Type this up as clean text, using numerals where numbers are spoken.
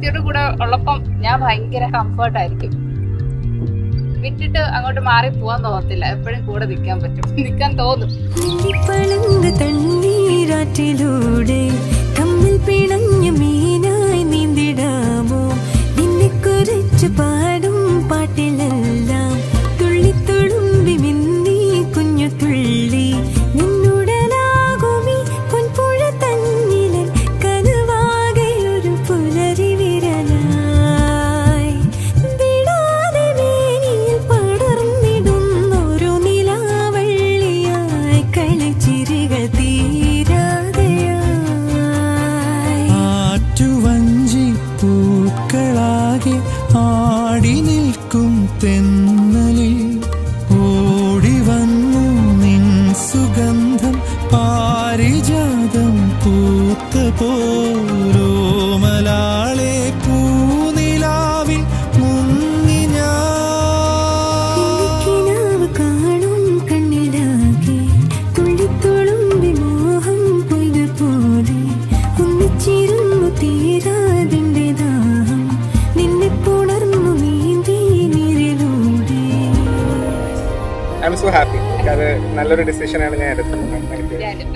വ്യക്തിയുടെ കൂടെ ഉള്ളപ്പം ഞാൻ ഭയങ്കര കംഫർട്ടായിരിക്കും. വിട്ടിട്ട് അങ്ങോട്ട് മാറി പോവാൻ തോന്നത്തില്ല. എപ്പോഴും കൂടെ നിൽക്കാൻ പറ്റും, നിൽക്കാൻ തോന്നും. തണ്ണീരാറ്റിലൂടെ തമ്മിൽ പിണഞ്ഞ മീനായി നീന്തിടാമോ? നിന്നെ കുറിച്ച് പാടും പാട്ടിലെല്ലാം തുള്ളിത്തുളുമ്പി മിന്നി കുഞ്ഞു തുള്ളി നിന്നുടലാകുമി പൊൻപുഴ തന്നിലൻ കനവാകെ ഒരു പുലരി വിരലായി വിടാതെ വേനിയിൽ പടർന്നിടുന്നൊരു നിലാവള്ളിയായി കളിച്ചിരികൾ തീരാതെയായി ആറ്റുവഞ്ചി പൂക്കളാകെ ആടി നിൽക്കും തെന്നലിൽ ഓടി വന്നു നിൻ സുഗന്ധം പാരിജാതം പൂത്ത പോലോമലാളെ പൂനിലാവിൽ മുങ്ങി ഞാൻ. കിനാവ് കാണും കണ്ണിലാകെ തുള്ളിത്തുളുമ്പി മോഹം പൊയ്തു പോലെ ഒന്നിച്ചിരുന്നു തീരാതിന്റെ ദാഹം നിന്നെ പുണർന്നു നീന്തി നീരിലൂടെ. I am so happy. അത് നല്ലൊരു ഡിസിഷനാണ് ഞാൻ എടുത്തത്. ഞാനും